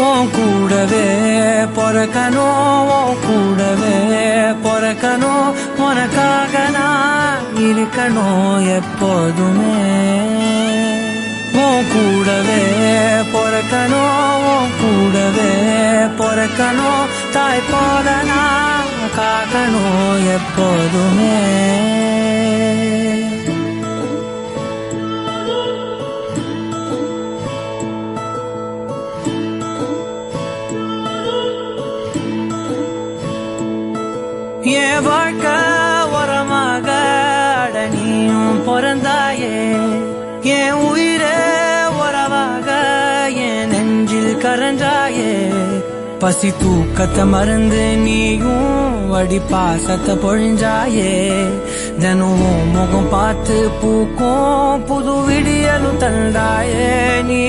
உன் கூடவே பொறக்கணும், உன் கூடவே பொறக்கணும், உனக்காக நான் இருக்கணும் எப்போதுமே. உன் கூடவே பொறக்கணும், உன் கூடவே பொறக்கணும், தாய் போல நான் காக்கணும் எப்போதுமே. என் வாழ்க்கை உரமாக அடனியும் பிறந்தாயே, என் உயிரே உறவாக என் நெஞ்சில் கரஞ்சாயே. பசி தூக்கத்தை மறந்து நீயும் அடி பாசத்தை பொழிஞ்சாயே. தினம் முகம் பார்த்து பூக்கும் புது விடியலும் தந்தாயே நீ.